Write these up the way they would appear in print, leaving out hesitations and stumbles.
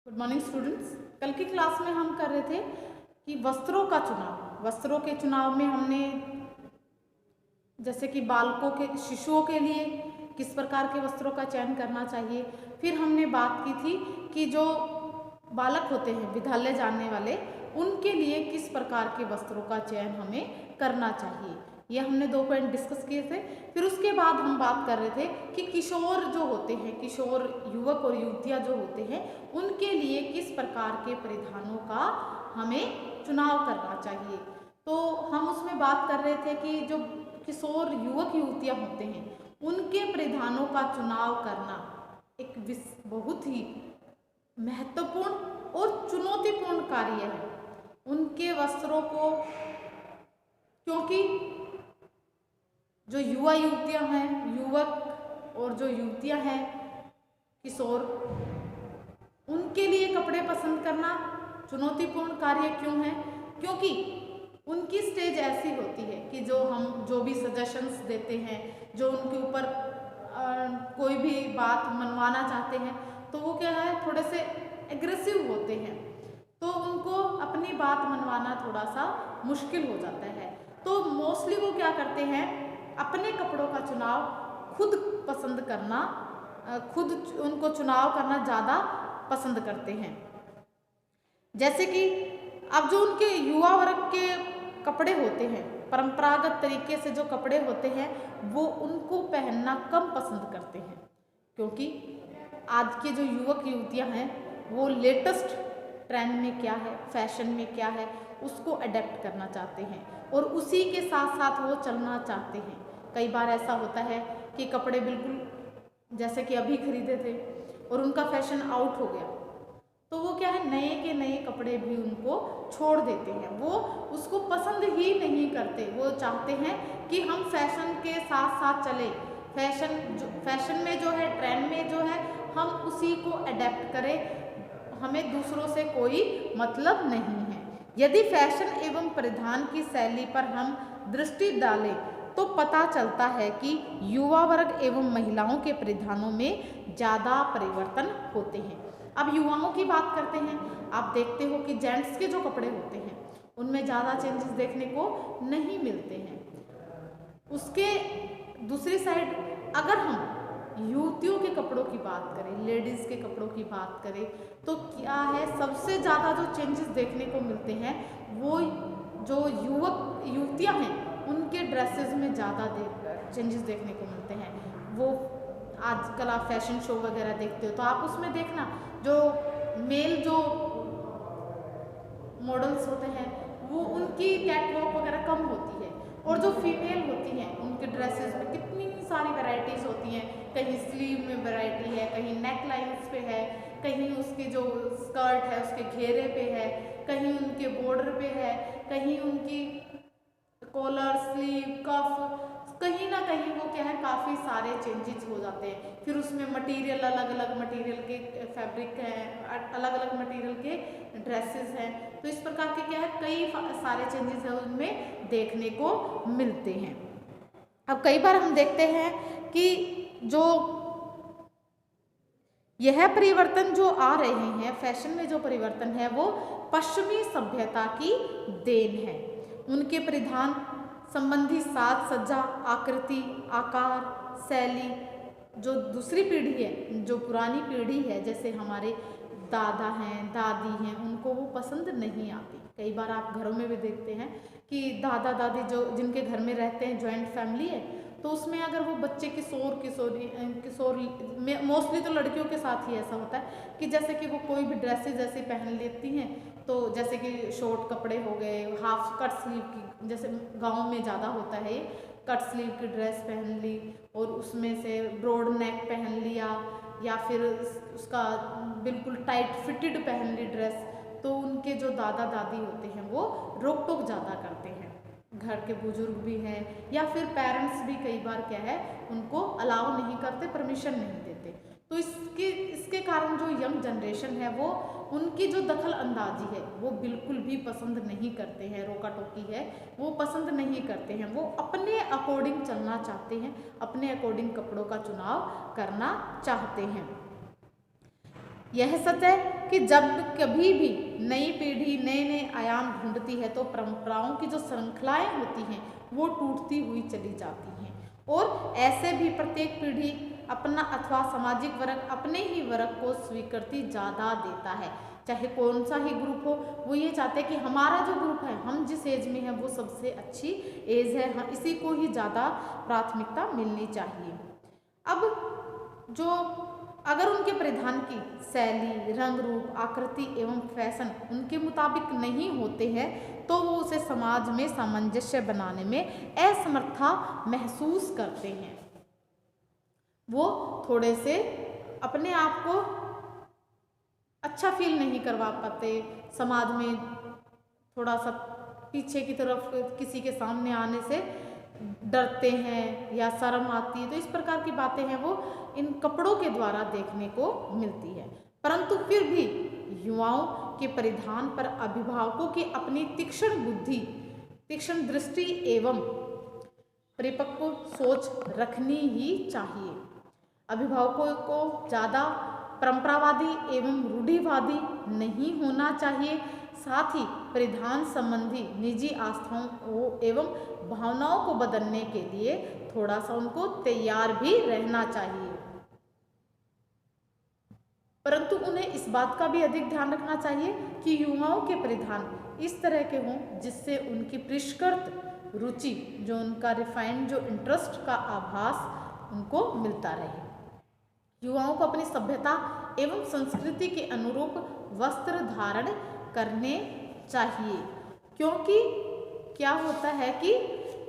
Good morning students. कल की class में हम कर रहे थे कि वस्त्रों का चुनाव। वस्त्रों के चुनाव में हमने जैसे कि बालकों के शिशुओं के लिए किस प्रकार के वस्त्रों का चयन करना चाहिए। फिर हमने बात की थी कि जो बालक होते हैं विद्यालय जाने वाले, उनके लिए किस प्रकार के वस्त्रों का चयन हमें करना चाहिए। ये हमने 2 पॉइंट डिस्कस किए थे। फिर उसके बाद हम बात कर रहे थे कि किशोर जो होते हैं, किशोर युवक और युवतियाँ जो होते हैं, उनके लिए किस प्रकार के परिधानों का हमें चुनाव करना चाहिए। तो हम उसमें बात कर रहे थे कि जो किशोर युवक युवतियाँ होते हैं, उनके परिधानों का चुनाव करना एक बहुत ही महत्वपूर्ण और चुनौतीपूर्ण कार्य है। उनके वस्त्रों को, क्योंकि जो युवा युवतियाँ हैं, युवक और जो युवतियाँ हैं किशोर, उनके लिए कपड़े पसंद करना चुनौतीपूर्ण कार्य क्यों है? क्योंकि उनकी स्टेज ऐसी होती है कि जो भी सजेशंस देते हैं, जो उनके ऊपर कोई भी बात मनवाना चाहते हैं, तो वो क्या है, थोड़े से एग्रेसिव होते हैं, तो उनको अपनी बात मनवाना थोड़ा सा मुश्किल हो जाता है। तो मोस्टली वो क्या करते हैं, अपने कपड़ों का चुनाव खुद पसंद करना, खुद उनको चुनाव करना ज़्यादा पसंद करते हैं। जैसे कि अब जो उनके युवा वर्ग के कपड़े होते हैं, परंपरागत तरीके से जो कपड़े होते हैं, वो उनको पहनना कम पसंद करते हैं, क्योंकि आज के जो युवक युवतियाँ हैं वो लेटेस्ट ट्रेंड में क्या है, फैशन में क्या है, उसको अडेप्ट करना चाहते हैं और उसी के साथ साथ वो चलना चाहते हैं। कई बार ऐसा होता है कि कपड़े बिल्कुल जैसे कि अभी खरीदे थे और उनका फैशन आउट हो गया, तो वो क्या है, नए के नए कपड़े भी उनको छोड़ देते हैं, वो उसको पसंद ही नहीं करते। वो चाहते हैं कि हम फैशन के साथ साथ चले, फैशन में जो है, ट्रेंड में जो है, हम उसी को अडेप्ट करें, हमें दूसरों से कोई मतलब नहीं है। यदि फैशन एवं परिधान की शैली पर हम दृष्टि डालें तो पता चलता है कि युवा वर्ग एवं महिलाओं के परिधानों में ज़्यादा परिवर्तन होते हैं। अब युवाओं की बात करते हैं। आप देखते हो कि जेंट्स के जो कपड़े होते हैं उनमें ज़्यादा चेंजेस देखने को नहीं मिलते हैं। उसके दूसरी साइड अगर हम युवतियों के कपड़ों की बात करें, लेडीज़ के कपड़ों की बात करें, तो क्या है, सबसे ज़्यादा जो चेंजेस देखने को मिलते हैं वो जो युवक युवतियाँ हैं उनके ड्रेसेस में ज़्यादा चेंजेस देखने को मिलते हैं। वो आजकल आप फैशन शो वगैरह देखते हो तो आप उसमें देखना, जो मेल जो मॉडल्स होते हैं वो उनकी कैटवॉक वगैरह कम होती है, और जो फीमेल होती हैं उनके ड्रेसेस में कितनी सारी वैरायटीज़ होती हैं। कहीं स्लीव में वैरायटी है, कहीं नेक लाइन्स पे है, कहीं उसकी जो स्कर्ट है उसके घेरे पे है, कहीं उनके बॉर्डर पे है, कहीं उनकी कॉलर, स्लीव, कफ, कहीं ना कहीं वो क्या है, काफ़ी सारे चेंजेस हो जाते हैं। फिर उसमें मटेरियल, अलग अलग मटेरियल के फैब्रिक हैं, अलग अलग मटेरियल के ड्रेसेस हैं, तो इस प्रकार के क्या है, कई सारे चेंजेस है उनमें देखने को मिलते हैं। अब कई बार हम देखते हैं कि जो यह परिवर्तन जो आ रहे हैं, फैशन में जो परिवर्तन है वो पश्चिमी सभ्यता की देन है। उनके परिधान संबंधी साज सज्जा, आकृति, आकार, शैली, जो दूसरी पीढ़ी है, जो पुरानी पीढ़ी है, जैसे हमारे दादा हैं, दादी हैं, उनको वो पसंद नहीं आती। कई बार आप घरों में भी देखते हैं कि दादा दादी जो जिनके घर में रहते हैं, जॉइंट फैमिली है, तो उसमें अगर वो बच्चे किशोर में मोस्टली तो लड़कियों के साथ ही ऐसा होता है कि जैसे कि वो कोई भी ड्रेसेस ऐसी पहन लेती हैं, तो जैसे कि शॉर्ट कपड़े हो गए, हाफ कट स्लीव की, जैसे गांव में ज़्यादा होता है, कट स्लीव की ड्रेस पहन ली और उसमें से ब्रॉड नेक पहन लिया, या फिर उसका बिल्कुल टाइट फिटेड पहन ली ड्रेस, तो उनके जो दादा दादी होते हैं वो रोक टोक ज़्यादा करते हैं। घर के बुजुर्ग भी हैं या फिर पेरेंट्स भी कई बार क्या है, उनको अलाउ नहीं करते, परमिशन नहीं देते। तो इसके कारण जो यंग जनरेशन है वो उनकी जो दखल अंदाजी है वो बिल्कुल भी पसंद नहीं करते हैं, रोका टोकी है वो पसंद नहीं करते हैं। वो अपने अकॉर्डिंग चलना चाहते हैं, अपने अकॉर्डिंग कपड़ों का चुनाव करना चाहते हैं। यह सच है कि जब कभी भी नई पीढ़ी नए नए आयाम ढूंढती है तो परंपराओं की जो श्रृंखलाएं होती हैं वो टूटती हुई चली जाती हैं, और ऐसे भी प्रत्येक पीढ़ी अपना अथवा सामाजिक वर्ग अपने ही वर्ग को स्वीकृति ज़्यादा देता है। चाहे कौन सा ही ग्रुप हो, वो ये चाहते हैं कि हमारा जो ग्रुप है, हम जिस एज में है वो सबसे अच्छी एज है, हाँ इसी को ही ज़्यादा प्राथमिकता मिलनी चाहिए। अब जो अगर उनके परिधान की शैली, रंग रूप, आकृति एवं फैशन उनके मुताबिक नहीं होते हैं तो वो उसे समाज में सामंजस्य बनाने में असमर्थता महसूस करते हैं। वो थोड़े से अपने आप को अच्छा फील नहीं करवा पाते, समाज में थोड़ा सा पीछे की तरफ किसी के सामने आने से डरते हैं या शर्म आती है, तो इस प्रकार की बातें हैं वो इन कपड़ों के द्वारा देखने को मिलती है। परंतु फिर भी युवाओं के परिधान पर अभिभावकों की अपनी तीक्ष्ण बुद्धि, तीक्ष्ण दृष्टि एवं परिपक्व सोच रखनी ही चाहिए। अभिभावकों को ज़्यादा परंपरावादी एवं रूढ़िवादी नहीं होना चाहिए, साथ ही परिधान संबंधी निजी आस्थाओं एवं भावनाओं को बदलने के लिए थोड़ा सा उनको तैयार भी रहना चाहिए। परंतु उन्हें इस बात का भी अधिक ध्यान रखना चाहिए कि युवाओं के परिधान इस तरह के हों जिससे उनकी परिष्कृत रुचि, जो उनका रिफाइंड जो इंटरेस्ट का आभास उनको मिलता रहे। युवाओं को अपनी सभ्यता एवं संस्कृति के अनुरूप वस्त्र धारण करने चाहिए, क्योंकि क्या होता है कि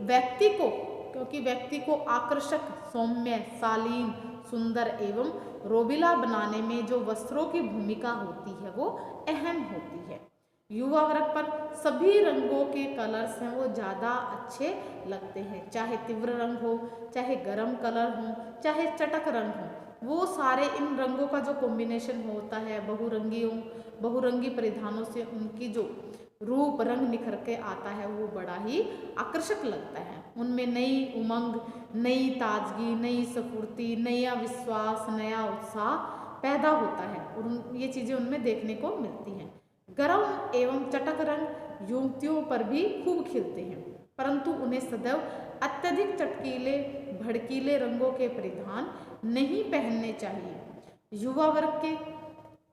व्यक्ति को आकर्षक, सौम्य, शालीन, सुंदर एवं रोबिला बनाने में जो वस्त्रों की भूमिका होती है वो अहम होती है। युवा वर्ग पर सभी रंगों के कलर्स हैं वो ज़्यादा अच्छे लगते हैं, चाहे तीव्र रंग हो, चाहे गर्म कलर हो, चाहे चटक रंग हो, वो सारे इन रंगों का जो कॉम्बिनेशन होता है बहुरंगी परिधानों से उनकी जो रूप रंग निखर के आता है वो बड़ा ही आकर्षक लगता है। उनमें नई उमंग, नई ताजगी, नई स्फूर्ति, नया विश्वास, नया उत्साह पैदा होता है और ये चीज़ें उनमें देखने को मिलती हैं। गर्म एवं चटक रंग युवतियों पर भी खूब खिलते हैं, परंतु उन्हें सदैव अत्यधिक चटकीले भड़कीले रंगों के परिधान नहीं पहनने चाहिए। युवा वर्ग के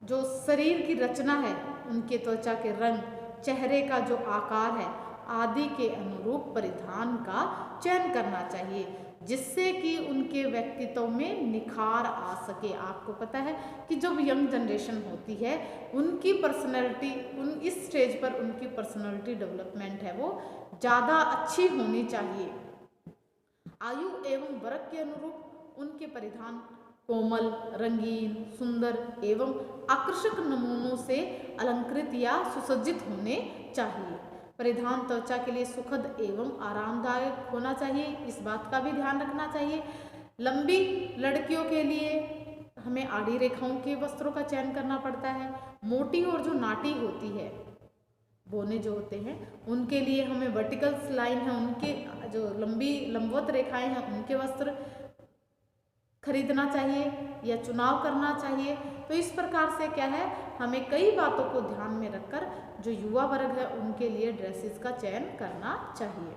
जो शरीर की रचना है, उनके त्वचा के रंग, चेहरे का जो आकार है आदि के अनुरूप परिधान का चयन करना चाहिए, जिससे कि उनके व्यक्तित्व में निखार आ सके। आपको पता है कि जब यंग जनरेशन होती है उनकी पर्सनैलिटी, इस स्टेज पर उनकी पर्सनैलिटी डेवलपमेंट है वो ज़्यादा अच्छी होनी चाहिए। आयु एवं वर्ग के अनुरूप उनके परिधान कोमल, रंगीन, सुंदर एवं आकर्षक नमूनों से अलंकृत या सुसज्जित होने चाहिए। परिधान त्वचा के लिए सुखद एवं आरामदायक होना चाहिए, इस बात का भी ध्यान रखना चाहिए। लंबी लड़कियों के लिए हमें आड़ी रेखाओं के वस्त्रों का चयन करना पड़ता है। मोटी और जो नाटी होती है, बोने जो होते हैं, उनके लिए हमें वर्टिकल लाइन है, उनके जो लंबी लंबवत रेखाएं हैं उनके वस्त्र खरीदना चाहिए या चुनाव करना चाहिए। तो इस प्रकार से क्या है, हमें कई बातों को ध्यान में रखकर जो युवा वर्ग है उनके लिए ड्रेसेस का चयन करना चाहिए।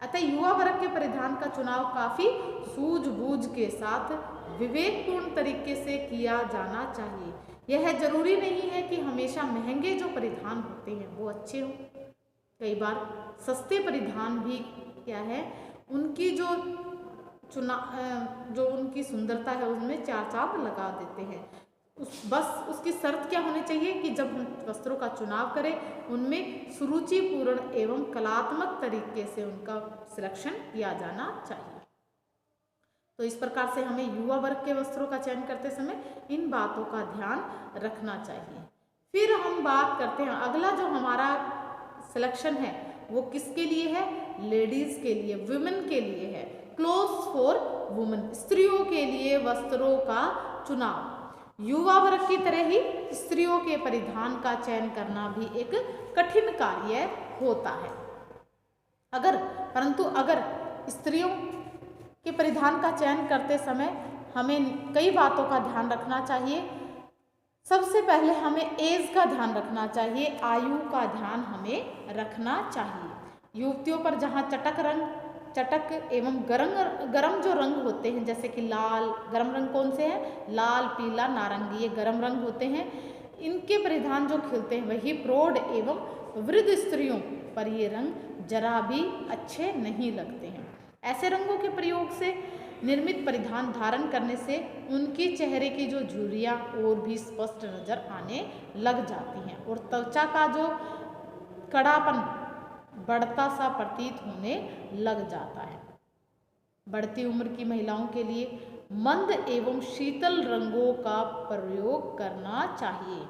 अतः युवा वर्ग के परिधान का चुनाव काफ़ी सूझबूझ के साथ विवेकपूर्ण तरीके से किया जाना चाहिए। यह जरूरी नहीं है कि हमेशा महंगे जो परिधान होते हैं वो अच्छे हों। कई बार सस्ते परिधान भी क्या है, उनकी जो उनकी सुंदरता है उसमें चार चांद लगा देते हैं। बस उसकी शर्त क्या होनी चाहिए कि जब हम वस्त्रों का चुनाव करें उनमें सुरुचिपूर्ण एवं कलात्मक तरीके से उनका सिलेक्शन किया जाना चाहिए। तो इस प्रकार से हमें युवा वर्ग के वस्त्रों का चयन करते समय इन बातों का ध्यान रखना चाहिए। फिर हम बात करते हैं, अगला जो हमारा सिलेक्शन है वो किसके लिए है, लेडीज के लिए, वुमेन के लिए है। क्लोथ्स फॉर वुमेन, स्त्रियों के लिए वस्त्रों का चुनाव। युवा वर्ग की तरह ही स्त्रियों के परिधान का चयन करना भी एक कठिन कार्य होता है। परंतु अगर स्त्रियों के परिधान का चयन करते समय हमें कई बातों का ध्यान रखना चाहिए। सबसे पहले हमें एज का ध्यान रखना चाहिए, आयु का ध्यान हमें रखना चाहिए। युवतियों पर जहाँ चटक एवं गरम जो रंग होते हैं, जैसे कि लाल, गरम रंग कौन से हैं, लाल, पीला, नारंगी, ये गरम रंग होते हैं। इनके परिधान जो खिलते हैं वही प्रौढ़ एवं वृद्ध स्त्रियों पर ये रंग जरा भी अच्छे नहीं लगते हैं। ऐसे रंगों के प्रयोग से निर्मित परिधान धारण करने से उनके चेहरे की जो झुर्रियाँ और भी स्पष्ट नजर आने लग जाती हैं और त्वचा का जो कड़ापन बढ़ता सा प्रतीत होने लग जाता है। बढ़ती उम्र की महिलाओं के लिए मंद एवं शीतल रंगों का प्रयोग करना चाहिए।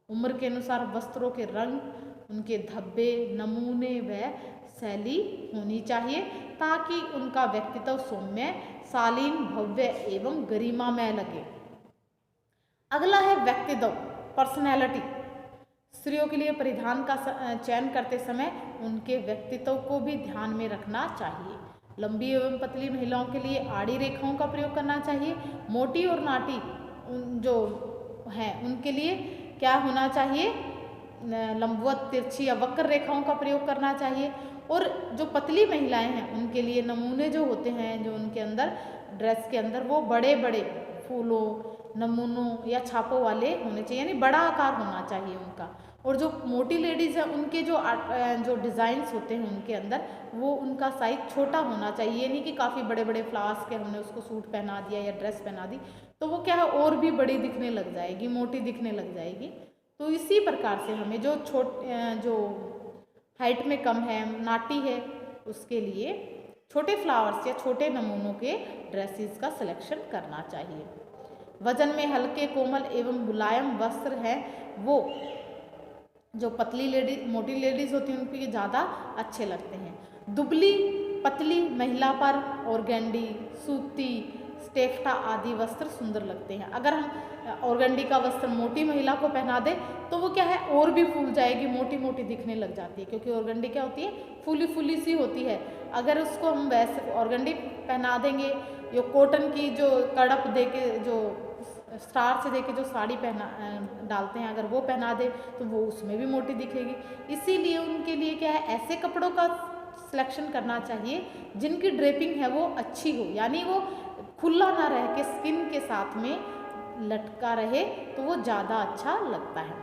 उम्र के अनुसार वस्त्रों के रंग, उनके धब्बे, नमूने व शैली होनी चाहिए ताकि उनका व्यक्तित्व सौम्य, शालीन, भव्य एवं गरिमामय लगे। अगला है व्यक्तित्व, पर्सनैलिटी। स्त्रियों के लिए परिधान का चयन करते समय उनके व्यक्तित्व को भी ध्यान में रखना चाहिए। लंबी एवं पतली महिलाओं के लिए आड़ी रेखाओं का प्रयोग करना चाहिए। मोटी और नाटी जो हैं उनके लिए क्या होना चाहिए, लंबवत, तिरछी या वक्र रेखाओं का प्रयोग करना चाहिए। और जो पतली महिलाएं हैं उनके लिए नमूने जो होते हैं, जो उनके अंदर ड्रेस के अंदर, वो बड़े बड़े फूलों, नमूनों या छापों वाले होने चाहिए, यानी बड़ा आकार होना चाहिए उनका। और जो मोटी लेडीज़ हैं उनके जो डिज़ाइंस होते हैं उनके अंदर, वो उनका साइज छोटा होना चाहिए। ये नहीं कि काफ़ी बड़े बड़े फ्लावर्स के हमने उसको सूट पहना दिया या ड्रेस पहना दी तो वो क्या है और भी बड़ी दिखने लग जाएगी, मोटी दिखने लग जाएगी। तो इसी प्रकार से हमें जो हाइट में कम है, नाटी है, उसके लिए छोटे फ्लावर्स या छोटे नमूनों के ड्रेसेस का सिलेक्शन करना चाहिए। वजन में हल्के, कोमल एवं मुलायम वस्त्र हैं वो जो पतली लेडीज, मोटी लेडीज़ होती हैं उनके ज़्यादा अच्छे लगते हैं। दुबली पतली महिला पर ऑर्गेंडी, सूती, स्टेफ्टा आदि वस्त्र सुंदर लगते हैं। अगर हम ऑर्गेंडी का वस्त्र मोटी महिला को पहना दें तो वो क्या है और भी फूल जाएगी, मोटी मोटी दिखने लग जाती है, क्योंकि ऑर्गेंडी क्या होती है, फूली फूली सी होती है। अगर उसको हम वैसे ऑर्गेंडी पहना देंगे, या कॉटन की जो कड़प दे के, जो स्टार से देके जो साड़ी पहना डालते हैं, अगर वो पहना दे तो वो उसमें भी मोटी दिखेगी। इसीलिए उनके लिए क्या है, ऐसे कपड़ों का सिलेक्शन करना चाहिए जिनकी ड्रेपिंग है वो अच्छी हो, यानी वो खुला ना रह के स्किन के साथ में लटका रहे, तो वो ज़्यादा अच्छा लगता है।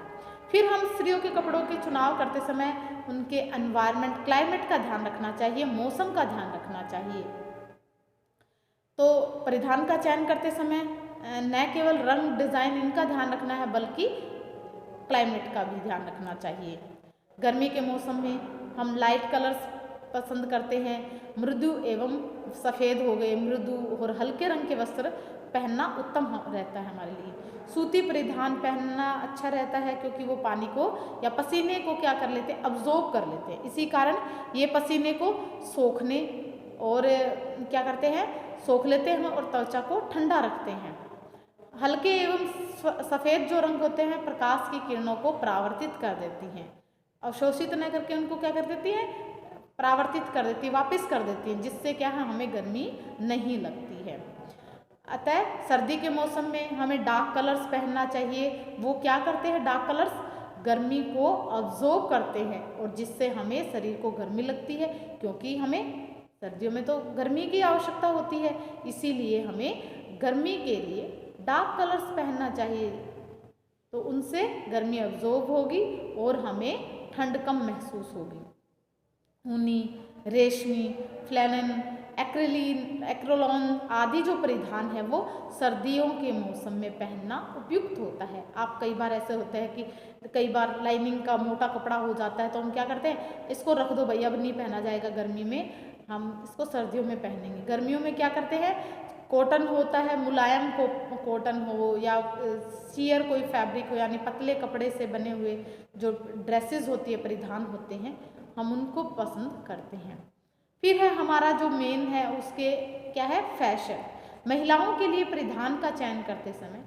फिर हम स्त्रियों के कपड़ों के चुनाव करते समय उनके एनवायरनमेंट, क्लाइमेट का ध्यान रखना चाहिए, मौसम का ध्यान रखना चाहिए। तो परिधान का चयन करते समय न केवल रंग, डिज़ाइन इनका ध्यान रखना है बल्कि क्लाइमेट का भी ध्यान रखना चाहिए। गर्मी के मौसम में हम लाइट कलर्स पसंद करते हैं। मृदु एवं सफ़ेद हो गए, मृदु और हल्के रंग के वस्त्र पहनना उत्तम रहता है हमारे लिए। सूती परिधान पहनना अच्छा रहता है क्योंकि वो पानी को या पसीने को क्या कर लेते हैं, अब्जॉर्ब कर लेते हैं। इसी कारण ये पसीने को सोखने और क्या करते हैं, सोख लेते हैं और त्वचा को ठंडा रखते हैं। हल्के एवं सफ़ेद जो रंग होते हैं प्रकाश की किरणों को परावर्तित कर देती हैं, अवशोषित न करके उनको क्या कर देती हैं, परावर्तित कर देती है, वापस कर देती हैं, जिससे क्या है हमें गर्मी नहीं लगती है। अतः सर्दी के मौसम में हमें डार्क कलर्स पहनना चाहिए। वो क्या करते हैं, डार्क कलर्स गर्मी को अब्जॉर्ब करते हैं और जिससे हमें शरीर को गर्मी लगती है, क्योंकि हमें सर्दियों में तो गर्मी की आवश्यकता होती है, इसीलिए हमें गर्मी के लिए डार्क कलर्स पहनना चाहिए। तो उनसे गर्मी अब्जॉर्ब होगी और हमें ठंड कम महसूस होगी। ऊनी, रेशमी, फ्लैनन, एक्रोलॉन आदि जो परिधान है वो सर्दियों के मौसम में पहनना उपयुक्त होता है। आप कई बार ऐसे होता है कि कई बार लाइनिंग का मोटा कपड़ा हो जाता है तो हम क्या करते हैं, इसको रख दो भैया, अब नहीं पहना जाएगा गर्मी में, हम इसको सर्दियों में पहनेंगे। गर्मियों में क्या करते हैं, कॉटन होता है, मुलायम कॉटन हो या सियर कोई फैब्रिक हो, यानी पतले कपड़े से बने हुए जो ड्रेसेस होती है, परिधान होते हैं, हम उनको पसंद करते हैं। फिर है हमारा जो मेन है उसके क्या है, फैशन। महिलाओं के लिए परिधान का चयन करते समय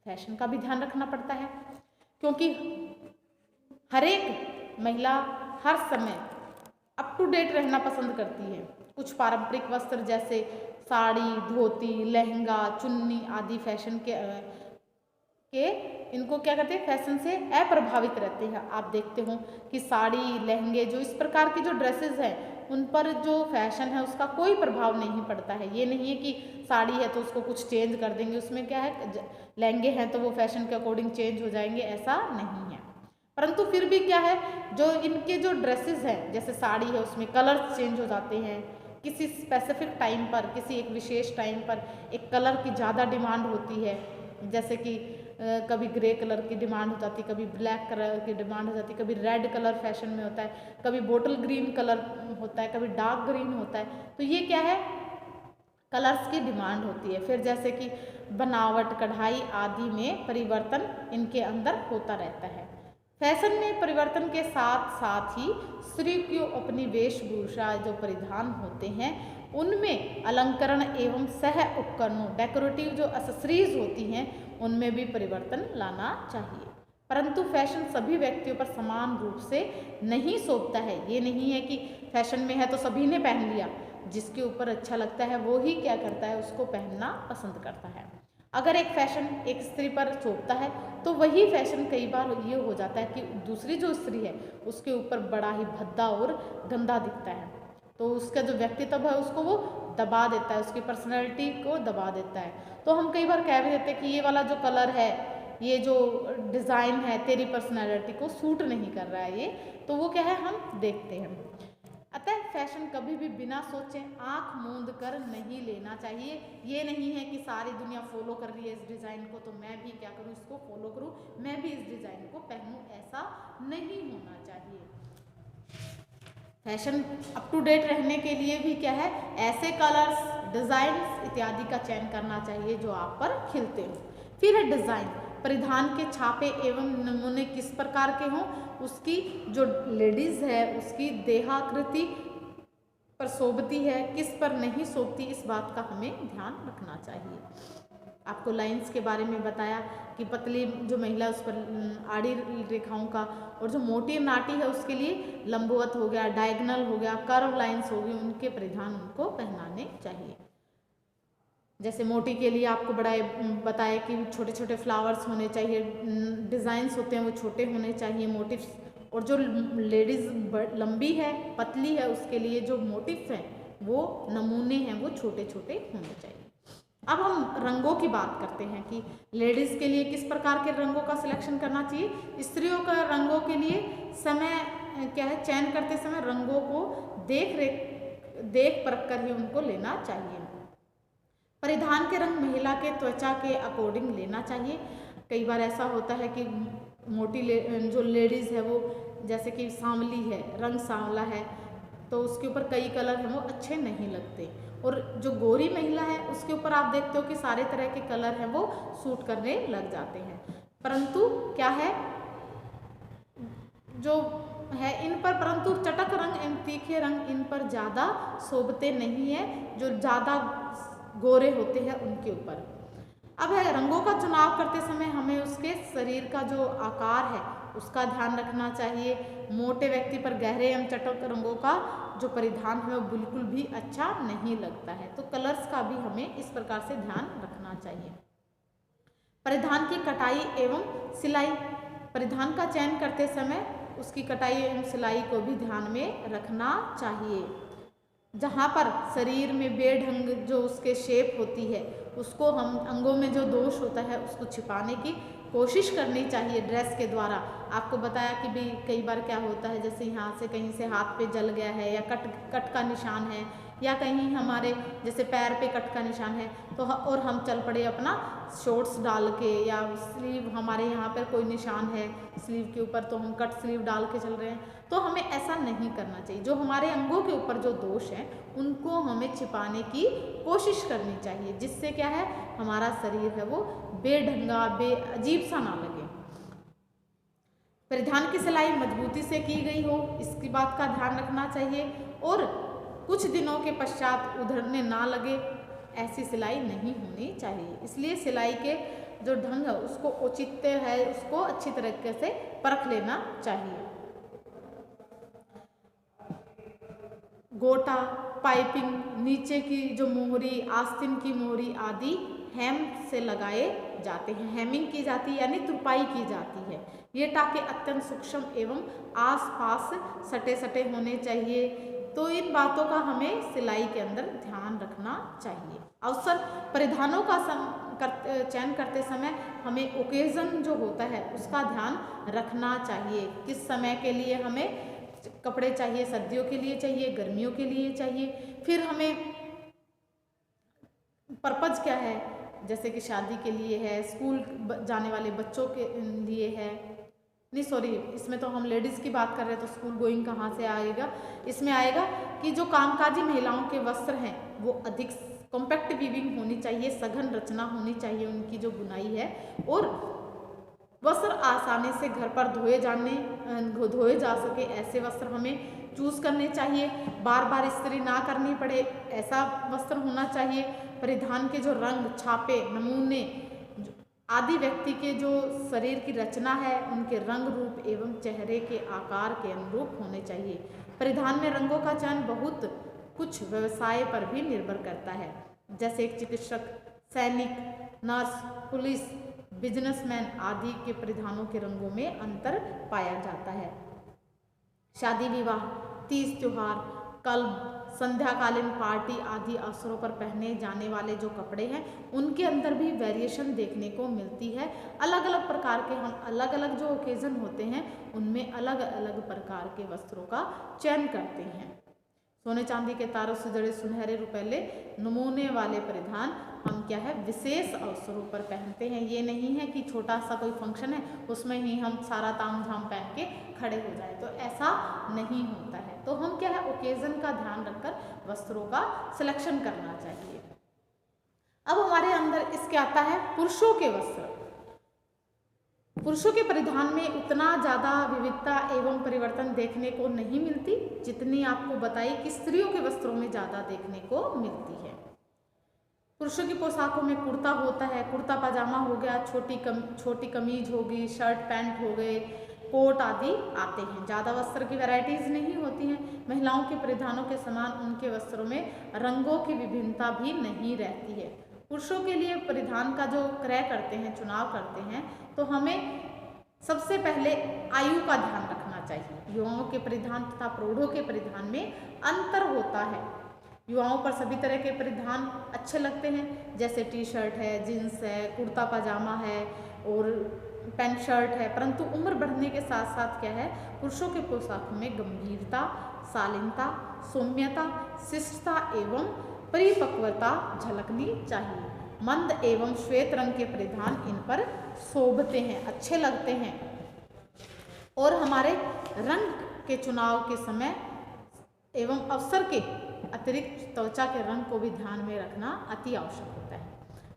फैशन का भी ध्यान रखना पड़ता है, क्योंकि हर एक महिला हर समय अप टू डेट रहना पसंद करती है। कुछ पारंपरिक वस्त्र जैसे साड़ी, धोती, लहंगा, चुन्नी आदि फैशन के कि इनको क्या करते हैं, फैशन से अप्रभावित रहते हैं। आप देखते हो कि साड़ी, लहंगे, जो इस प्रकार की जो ड्रेसेस हैं उन पर जो फैशन है उसका कोई प्रभाव नहीं पड़ता है। ये नहीं है कि साड़ी है तो उसको कुछ चेंज कर देंगे, उसमें क्या है, लहंगे हैं तो वो फैशन के अकॉर्डिंग चेंज हो जाएंगे, ऐसा नहीं है। परंतु फिर भी क्या है, जो इनके जो ड्रेसेस हैं, जैसे साड़ी है उसमें कलर्स चेंज हो जाते हैं, किसी स्पेसिफिक टाइम पर, किसी एक विशेष टाइम पर एक कलर की ज़्यादा डिमांड होती है। जैसे कि कभी ग्रे कलर की डिमांड हो जाती है, कभी ब्लैक कलर की डिमांड हो जाती है, कभी रेड कलर फैशन में होता है, कभी बोटल ग्रीन कलर होता है, कभी डार्क ग्रीन होता है। तो ये क्या है, कलर्स की डिमांड होती है। फिर जैसे कि बनावट, कढ़ाई आदि में परिवर्तन इनके अंदर होता रहता है। फैशन में परिवर्तन के साथ साथ ही स्त्री को अपनी वेशभूषा जो परिधान होते हैं उनमें अलंकरण एवं सह उपकरणों, डेकोरेटिव जो एक्सेसरीज होती हैं उनमें भी परिवर्तन लाना चाहिए। परंतु फैशन सभी व्यक्तियों पर समान रूप से नहीं शोभता है। ये नहीं है कि फैशन में है तो सभी ने पहन लिया, जिसके ऊपर अच्छा लगता है वो ही क्या करता है, उसको पहनना पसंद करता है। अगर एक फैशन एक स्त्री पर शोभता है तो वही फैशन कई बार ये हो जाता है कि दूसरी जो स्त्री है उसके ऊपर बड़ा ही भद्दा और गंदा दिखता है, तो उसका जो व्यक्तित्व है उसको वो दबा देता है, उसकी पर्सनैलिटी को दबा देता है। तो हम कई बार कह भी देते हैं कि ये वाला जो कलर है, ये जो डिज़ाइन है तेरी पर्सनैलिटी को सूट नहीं कर रहा है ये, तो वो क्या है, हम देखते हैं। अतः फैशन कभी भी बिना सोचे आंख मूंद कर नहीं लेना चाहिए। ये नहीं है कि सारी दुनिया फॉलो कर रही है इस डिज़ाइन को तो मैं भी क्या करूँ, इसको फॉलो करूँ, मैं भी इस डिज़ाइन को पहनूँ, ऐसा नहीं होना चाहिए। फैशन अप टू डेट रहने के लिए भी क्या है, ऐसे कलर्स, डिज़ाइंस इत्यादि का चयन करना चाहिए जो आप पर खिलते हो। फिर है डिज़ाइन, परिधान के छापे एवं नमूने किस प्रकार के हों, उसकी जो लेडीज़ है उसकी देहाकृति पर शोभती है, किस पर नहीं शोभती, इस बात का हमें ध्यान रखना चाहिए। आपको लाइंस के बारे में बताया कि पतली जो महिला उस पर आड़ी रेखाओं का, और जो मोटी नाटी है उसके लिए लंबवत हो गया, डायगोनल हो गया, कर्व लाइंस हो गई, उनके परिधान उनको पहनाने चाहिए। जैसे मोटी के लिए आपको बड़ा बताया कि छोटे छोटे फ्लावर्स होने चाहिए, डिज़ाइंस होते हैं वो छोटे होने चाहिए, मोटिव्स। और जो लेडीज़ लंबी है, पतली है, उसके लिए जो मोटिव्स हैं वो नमूने हैं वो छोटे छोटे होने चाहिए। अब हम रंगों की बात करते हैं कि लेडीज़ के लिए किस प्रकार के रंगों का सिलेक्शन करना चाहिए। स्त्रियों का रंगों के लिए समय क्या है, चयन करते समय रंगों को देख परख कर ही उनको लेना चाहिए। परिधान के रंग महिला के त्वचा के अकॉर्डिंग लेना चाहिए। कई बार ऐसा होता है कि मोटी जो लेडीज़ है वो जैसे कि सांवली है, रंग सांवला है, तो उसके ऊपर कई कलर हैं वो अच्छे नहीं लगते। और जो गोरी महिला है उसके ऊपर आप देखते हो कि सारे तरह के कलर हैं वो सूट करने लग जाते हैं। परंतु क्या है, जो है इन पर, परंतु चटक रंग एवं तीखे रंग इन पर ज़्यादा शोभते नहीं है, जो ज़्यादा गोरे होते हैं उनके ऊपर। अब है रंगों का चुनाव करते समय हमें उसके शरीर का जो आकार है उसका ध्यान रखना चाहिए। मोटे व्यक्ति पर गहरे एवं चटक रंगों का जो परिधान है वो बिल्कुल भी अच्छा नहीं लगता है, तो कलर्स का भी हमें इस प्रकार से ध्यान रखना चाहिए। परिधान की कटाई एवं सिलाई, परिधान का चयन करते समय उसकी कटाई एवं सिलाई को भी ध्यान में रखना चाहिए। जहाँ पर शरीर में बेढंग जो उसके शेप होती है उसको हम, अंगों में जो दोष होता है उसको छिपाने की कोशिश करनी चाहिए ड्रेस के द्वारा। आपको बताया कि भी कई बार क्या होता है, जैसे यहाँ से कहीं से हाथ पे जल गया है या कट का निशान है, या कहीं हमारे जैसे पैर पे कट का निशान है तो और हम चल पड़े अपना शॉर्ट्स डाल के, या स्लीव हमारे यहाँ पर कोई निशान है स्लीव के ऊपर तो हम कट स्लीव डाल के चल रहे हैं, तो हमें ऐसा नहीं करना चाहिए। जो हमारे अंगों के ऊपर जो दोष हैं उनको हमें छिपाने की कोशिश करनी चाहिए, जिससे क्या है हमारा शरीर है वो बेढंगा अजीब सा ना लगे। परिधान की सिलाई मजबूती से की गई हो, इसकी बात का ध्यान रखना चाहिए, और कुछ दिनों के पश्चात उधड़ने ना लगे, ऐसी सिलाई नहीं होनी चाहिए। इसलिए सिलाई के जो ढंग है उसको औचित्य है उसको अच्छी तरीके से परख लेना चाहिए। गोटा, पाइपिंग, नीचे की जो मोहरी, आस्तीन की मोहरी आदि हेम से लगाए जाते हैं। हेमिंग की जाती है यानी तुरपाई की जाती है। ये टाके अत्यंत सूक्ष्म एवं आसपास सटे सटे होने चाहिए। तो इन बातों का हमें सिलाई के अंदर ध्यान रखना चाहिए। अवसर परिधानों का चयन करते समय हमें ओकेजन जो होता है उसका ध्यान रखना चाहिए। किस समय के लिए हमें कपड़े चाहिए, सर्दियों के लिए चाहिए, गर्मियों के लिए चाहिए। फिर हमें पर्पज क्या है, जैसे कि शादी के लिए है, स्कूल जाने वाले बच्चों के लिए है, नहीं सॉरी, इसमें तो हम लेडीज़ की बात कर रहे हैं तो स्कूल गोइंग कहाँ से आएगा। इसमें आएगा कि जो कामकाजी महिलाओं के वस्त्र हैं वो अधिक कॉम्पैक्ट वीविंग होनी चाहिए, सघन रचना होनी चाहिए उनकी जो बुनाई है, और वस्त्र आसानी से घर पर धोए जा सके ऐसे वस्त्र हमें चूज करने चाहिए। बार बार इस्त्री ना करनी पड़े ऐसा वस्त्र होना चाहिए। परिधान के जो रंग, छापे, नमूने आदि व्यक्ति के जो शरीर की रचना है उनके रंग रूप एवं चेहरे के आकार के अनुरूप होने चाहिए। परिधान में रंगों का चयन बहुत कुछ व्यवसाय पर भी निर्भर करता है, जैसे एक चिकित्सक, सैनिक, नर्स, पुलिस, बिजनेसमैन आदि के परिधानों के रंगों में अंतर पाया जाता है। शादी विवाह, तीज त्योहार, कल्ब, संध्याकालीन पार्टी आदि अवसरों पर पहने जाने वाले जो कपड़े हैं उनके अंदर भी वेरिएशन देखने को मिलती है। अलग अलग प्रकार के हम अलग अलग जो ओकेजन होते हैं उनमें अलग अलग प्रकार के वस्त्रों का चयन करते हैं। सोने चांदी के तारों से जड़े सुनहरे रुपैले नमूने वाले परिधान हम क्या है विशेष अवसरों पर पहनते हैं। ये नहीं है कि छोटा सा कोई फंक्शन है उसमें ही हम सारा ताम झाम पहन के खड़े हो जाए, तो ऐसा नहीं होता है। तो हम क्या है ओकेजन का ध्यान रखकर वस्त्रों का सिलेक्शन करना चाहिए। अब हमारे अंदर इसके आता है पुरुषों के वस्त्र। पुरुषों के परिधान में उतना ज़्यादा विविधता एवं परिवर्तन देखने को नहीं मिलती जितनी आपको बताई कि स्त्रियों के वस्त्रों में ज़्यादा देखने को मिलती है। पुरुषों की पोशाकों में कुर्ता होता है, कुर्ता पजामा हो गया, छोटी कमीज होगी, शर्ट पैंट हो गए, कोट आदि आते हैं। ज़्यादा वस्त्र की वैरायटीज नहीं होती हैं। महिलाओं के परिधानों के समान उनके वस्त्रों में रंगों की विभिन्नता भी नहीं रहती है। पुरुषों के लिए परिधान का जो क्रय करते हैं, चुनाव करते हैं, तो हमें सबसे पहले आयु का ध्यान रखना चाहिए। युवाओं के परिधान तथा प्रौढ़ों के परिधान में अंतर होता है। युवाओं पर सभी तरह के परिधान अच्छे लगते हैं, जैसे टी शर्ट है, जींस है, कुर्ता पजामा है और पैंट शर्ट है, परंतु उम्र बढ़ने के साथ साथ क्या है पुरुषों के पोशाकों में गंभीरता, शालीनता, सौम्यता, शिष्टता एवं परिपक्वता झलकनी चाहिए। मंद एवं श्वेत रंग के परिधान इन पर शोभते हैं, अच्छे लगते हैं, और हमारे रंग के चुनाव के समय एवं अवसर के अतिरिक्त त्वचा के रंग को भी ध्यान में रखना अति आवश्यक होता है।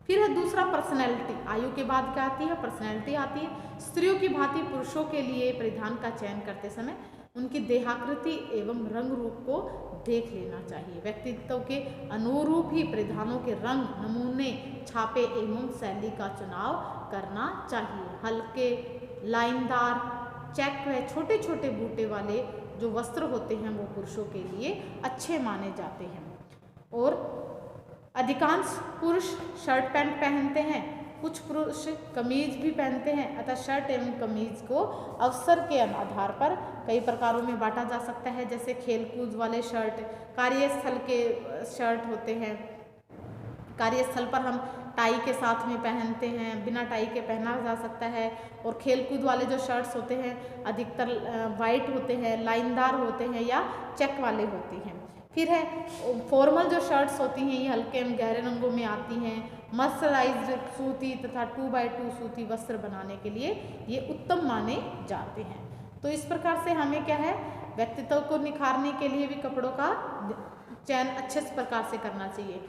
फिर है दूसरा पर्सनैलिटी। आयु के बाद क्या आती है? पर्सनैलिटी आती है। स्त्रियों की भांति पुरुषों के लिए परिधान का चयन करते समय उनकी देहाकृति एवं रंग रूप को देख लेना चाहिए। व्यक्तित्व के अनुरूप ही परिधानों के रंग, नमूने, छापे एवं शैली का चुनाव करना चाहिए। हल्के, लाइनदार, चेक व छोटे छोटे बूटे वाले जो वस्त्र होते हैं वो पुरुषों के लिए अच्छे माने जाते हैं। और अधिकांश पुरुष शर्ट पैंट पहनते हैं, कुछ पुरुष कमीज भी पहनते हैं। अतः शर्ट एवं कमीज को अवसर के आधार पर कई प्रकारों में बांटा जा सकता है, जैसे खेलकूद वाले शर्ट, कार्यस्थल के शर्ट होते हैं। कार्यस्थल पर हम टाई के साथ में पहनते हैं, बिना टाई के पहना जा सकता है। और खेलकूद वाले जो शर्ट्स होते हैं अधिकतर वाइट होते हैं, लाइनदार होते हैं या चेक वाले होते हैं। फिर है फॉर्मल जो शर्ट्स होती हैं, ये हल्के एवं गहरे रंगों में आती हैं। मर्सराइज्ड सूती तथा 2x2 सूती वस्त्र बनाने के लिए ये उत्तम माने जाते हैं। तो इस प्रकार से हमें क्या है व्यक्तित्व को निखारने के लिए भी कपड़ों का चयन अच्छे प्रकार से करना चाहिए।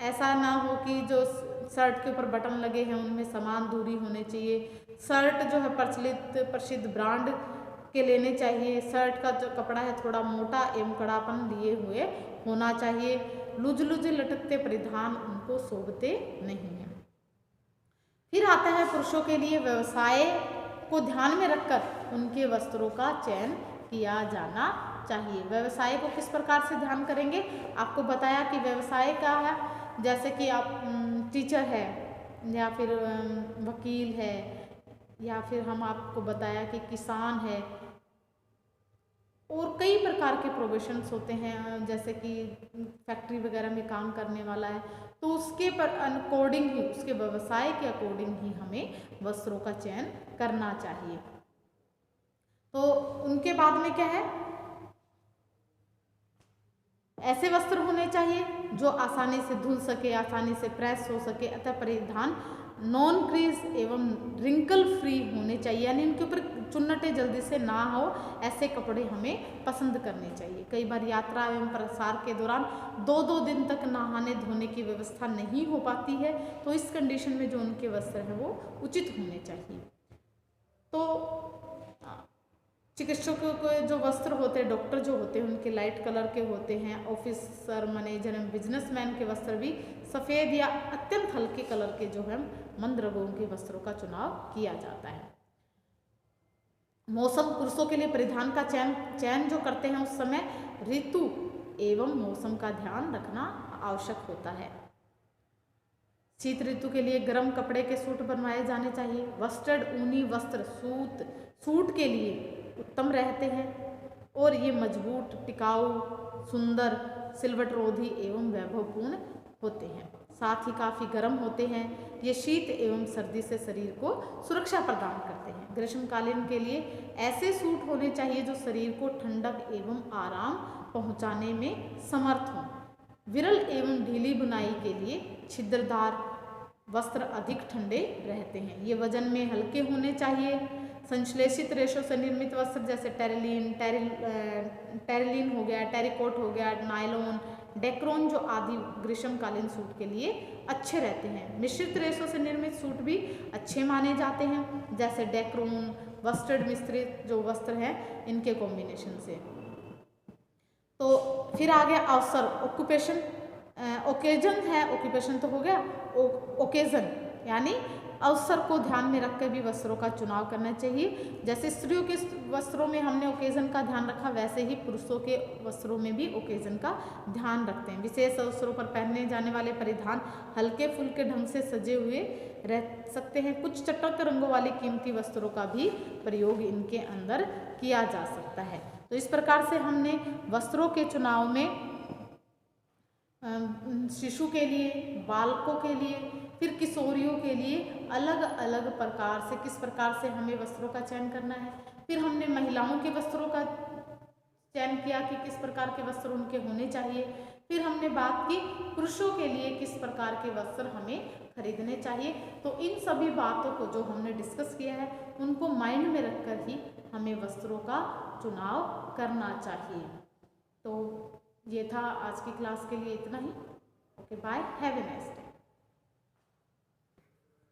ऐसा ना हो कि जो शर्ट के ऊपर बटन लगे हैं उनमें समान दूरी होनी चाहिए। शर्ट जो है प्रसिद्ध ब्रांड के लेने चाहिए। शर्ट का जो कपड़ा है थोड़ा मोटा एवं कड़ापन लिए हुए होना चाहिए। लुज लटकते परिधान उनको शोभते नहीं हैं। फिर आता है पुरुषों के लिए व्यवसाय को ध्यान में रखकर उनके वस्त्रों का चयन किया जाना चाहिए। व्यवसाय को किस प्रकार से ध्यान करेंगे? आपको बताया कि व्यवसाय क्या है, जैसे कि आप टीचर है या फिर वकील है, या फिर हम आपको बताया कि किसान है, और कई प्रकार के प्रोफेशंस होते हैं, जैसे कि फैक्ट्री वगैरह में काम करने वाला है, तो उसके पर अकॉर्डिंग ही, उसके व्यवसाय के अकॉर्डिंग ही हमें वस्त्रों का चयन करना चाहिए। तो उनके बाद में क्या है, ऐसे वस्त्र होने चाहिए जो आसानी से धुल सके, आसानी से प्रेस हो सके, अतः परिधान नॉन क्रीज एवं रिंकल फ्री होने चाहिए, यानी इनके ऊपर चुन्नटे जल्दी से ना हो, ऐसे कपड़े हमें पसंद करने चाहिए। कई बार यात्रा एवं प्रसार के दौरान 2-2 दिन तक नहाने धोने की व्यवस्था नहीं हो पाती है, तो इस कंडीशन में जो उनके वस्त्र हैं वो उचित होने चाहिए। तो चिकित्सकों के जो वस्त्र होते हैं, डॉक्टर जो होते हैं, उनके लाइट कलर के होते हैं। ऑफिसर, मैनेजर एवं बिजनेसमैन के वस्त्र भी सफ़ेद या अत्यंत हल्के कलर के जो है मंद रंगों के वस्त्रों का चुनाव किया जाता है। मौसम, पुरुषों के लिए परिधान का चयन जो करते हैं उस समय ऋतु एवं मौसम का ध्यान रखना आवश्यक होता है। शीत ऋतु के लिए गर्म कपड़े के सूट बनवाए जाने चाहिए। वस्टर्ड ऊनी वस्त्र सूट के लिए उत्तम रहते हैं और ये मजबूत, टिकाऊ, सुंदर, सिलवटरोधी एवं वैभवपूर्ण होते हैं। साथ ही काफ़ी गर्म होते हैं। ये शीत एवं सर्दी से शरीर को सुरक्षा प्रदान करते हैं। ग्रीष्मकालीन के लिए ऐसे सूट होने चाहिए जो शरीर को ठंडक एवं आराम पहुंचाने में समर्थ हों। विरल एवं ढीली बुनाई के लिए छिद्रदार वस्त्र अधिक ठंडे रहते हैं। ये वजन में हल्के होने चाहिए। संश्लेषित रेशों से निर्मित वस्त्र जैसे टेरिलीन हो गया, टेरिकोट हो गया, नायलॉन, डेक्रोन जो आदि ग्रीष्मकालीन सूट के लिए अच्छे रहते हैं। मिश्रित रेशों से निर्मित सूट भी अच्छे माने जाते हैं, जैसे डेक्रोन, वस्टर्ड मिश्रित जो वस्त्र हैं इनके कॉम्बिनेशन से। तो फिर आ गया अवसर, ऑक्यूपेशन, ओकेजन है, ऑक्यूपेशन तो हो गया, ओकेजन यानी अवसर को ध्यान में रखकर भी वस्त्रों का चुनाव करना चाहिए। जैसे स्त्रियों के वस्त्रों में हमने ओकेजन का ध्यान रखा, वैसे ही पुरुषों के वस्त्रों में भी ओकेजन का ध्यान रखते हैं। विशेष अवसरों पर पहनने जाने वाले परिधान हल्के फुल्के ढंग से सजे हुए रह सकते हैं। कुछ चटक रंगों वाली कीमती वस्त्रों का भी प्रयोग इनके अंदर किया जा सकता है। तो इस प्रकार से हमने वस्त्रों के चुनाव में शिशु के लिए, बालकों के लिए, फिर किशोरियों के लिए अलग अलग प्रकार से किस प्रकार से हमें वस्त्रों का चयन करना है। फिर हमने महिलाओं के वस्त्रों का चयन किया कि किस प्रकार के वस्त्र उनके होने चाहिए। फिर हमने बात की पुरुषों के लिए किस प्रकार के वस्त्र हमें खरीदने चाहिए। तो इन सभी बातों को जो हमने डिस्कस किया है उनको माइंड में रखकर ही हमें वस्त्रों का चुनाव करना चाहिए। तो ये था आज की क्लास के लिए इतना ही। Okay, bye, have a nice day.